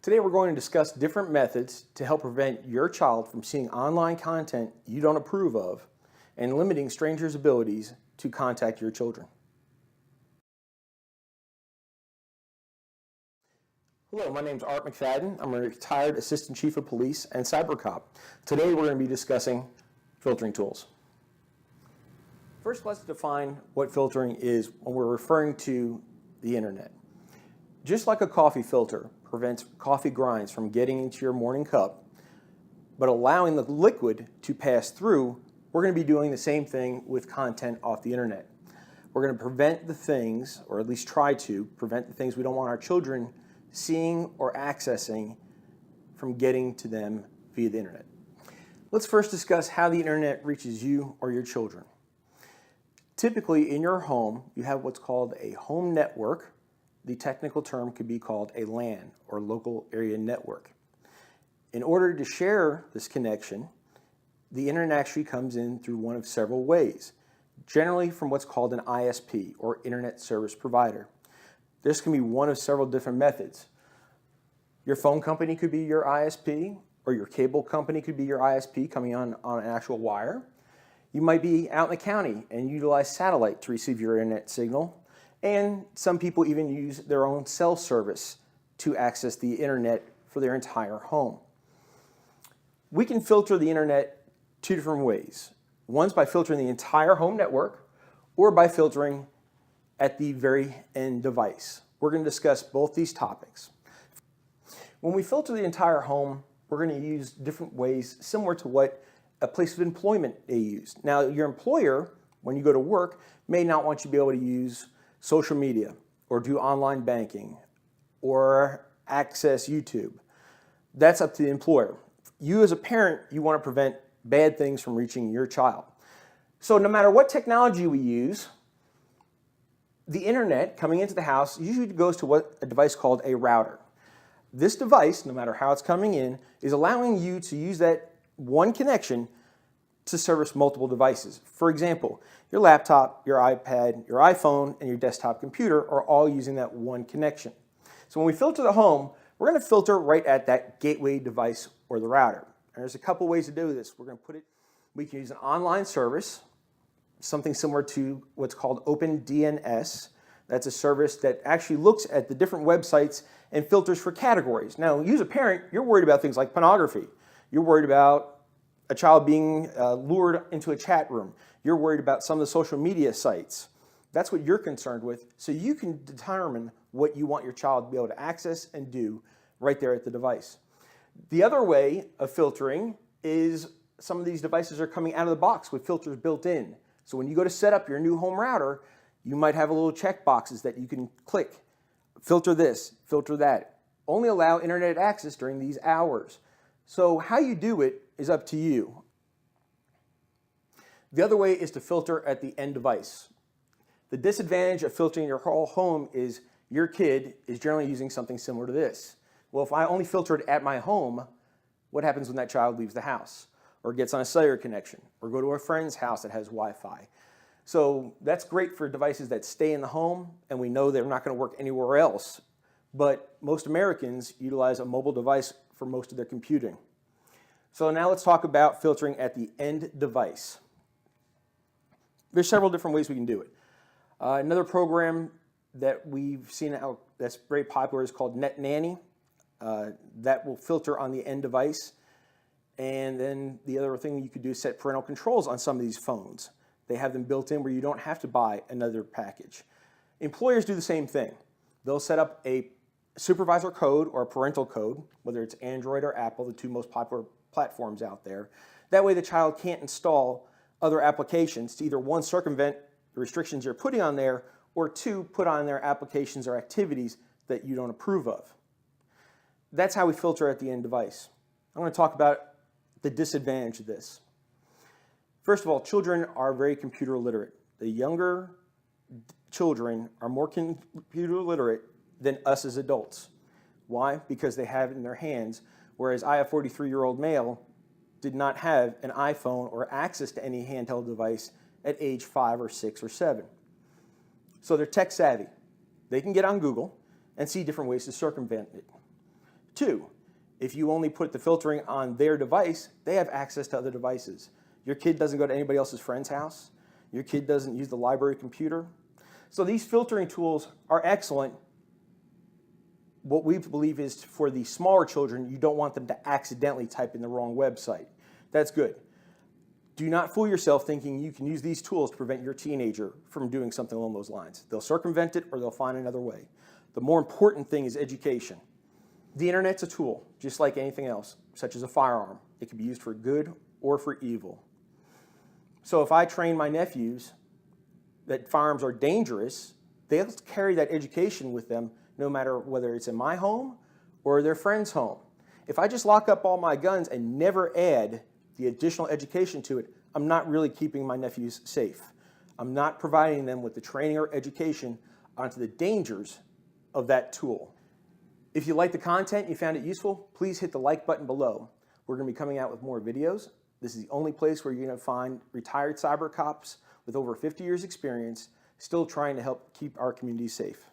Today we're going to discuss different methods to help prevent your child from seeing online content you don't approve of and limiting strangers' abilities to contact your children. Hello, my name is Art McFadden. I'm a retired Assistant Chief of Police and Cyber Cop. Today we're going to be discussing filtering tools. First, let's define what filtering is when we're referring to the internet. Just like a coffee filter prevents coffee grinds from getting into your morning cup, but allowing the liquid to pass through, we're going to be doing the same thing with content off the internet. We're going to prevent the things, or at least try to prevent the things we don't want our children seeing or accessing from getting to them via the internet. Let's first discuss how the internet reaches you or your children. Typically in your home, you have what's called a home network. The technical term could be called a LAN, or local area network. In order to share this connection, the internet actually comes in through one of several ways, generally from what's called an ISP, or Internet Service Provider. This can be one of several different methods. Your phone company could be your ISP, or your cable company could be your ISP coming on an actual wire. You might be out in the county and utilize satellite to receive your internet signal. And some people even use their own cell service to access the internet for their entire home. We can filter the internet two different ways. One's by filtering the entire home network, or by filtering at the very end device. We're going to discuss both these topics. When we filter the entire home, we're going to use different ways similar to what a place of employment they use. Now, your employer, when you go to work, may not want you to be able to use social media, or do online banking, or access YouTube. That's up to the employer. You as a parent, you want to prevent bad things from reaching your child. So no matter what technology we use, the internet coming into the house usually goes to a device called a router. This device, no matter how it's coming in, is allowing you to use that one connection to service multiple devices. For example, your laptop, your iPad, your iPhone, and your desktop computer are all using that one connection. So when we filter the home, we're going to filter right at that gateway device or the router. And there's a couple ways to do this. We can use an online service, something similar to what's called OpenDNS. That's a service that actually looks at the different websites and filters for categories. Now, you as a parent, you're worried about things like pornography. You're worried about a child being lured into a chat room. You're worried about some of the social media sites. That's what you're concerned with, so you can determine what you want your child to be able to access and do right there at the device. The other way of filtering is some of these devices are coming out of the box with filters built in. So when you go to set up your new home router, you might have a little check boxes that you can click. Filter this, filter that. Only allow internet access during these hours. So how you do it is up to you. The other way is to filter at the end device. The disadvantage of filtering your whole home is your kid is generally using something similar to this. Well, if I only filter it at my home, what happens when that child leaves the house, or gets on a cellular connection, or go to a friend's house that has Wi-Fi? So that's great for devices that stay in the home, and we know they're not going to work anywhere else. But most Americans utilize a mobile device for most of their computing. So now let's talk about filtering at the end device. There's several different ways we can do it. Another program that we've seen out that's very popular is called Net Nanny. That will filter on the end device. And then the other thing you could do is set parental controls on some of these phones. They have them built in where you don't have to buy another package. Employers do the same thing. They'll set up a supervisor code or a parental code, whether it's Android or Apple, the two most popular platforms out there. That way the child can't install other applications to either one, circumvent the restrictions you're putting on there, or two, put on their applications or activities that you don't approve of. That's how we filter at the end device. I'm going to talk about the disadvantage of this. First of all, children are very computer literate. The younger children are more computer literate than us as adults. Why? Because they have it in their hands, whereas I, a 43-year-old male, did not have an iPhone or access to any handheld device at age 5 or 6 or 7. So they're tech savvy. They can get on Google and see different ways to circumvent it. Two, if you only put the filtering on their device, they have access to other devices. Your kid doesn't go to anybody else's friend's house. Your kid doesn't use the library computer. So these filtering tools are excellent. What we believe is for the smaller children, you don't want them to accidentally type in the wrong website. That's good. Do not fool yourself thinking you can use these tools to prevent your teenager from doing something along those lines. They'll circumvent it or they'll find another way. The more important thing is education. The internet's a tool, just like anything else, such as a firearm. It can be used for good or for evil. So if I train my nephews that firearms are dangerous, they'll carry that education with them no matter whether it's in my home or their friend's home. If I just lock up all my guns and never add the additional education to it, I'm not really keeping my nephews safe. I'm not providing them with the training or education onto the dangers of that tool. If you like the content and you found it useful, please hit the like button below. We're going to be coming out with more videos. This is the only place where you're going to find retired cyber cops with over 50 years experience still trying to help keep our communities safe.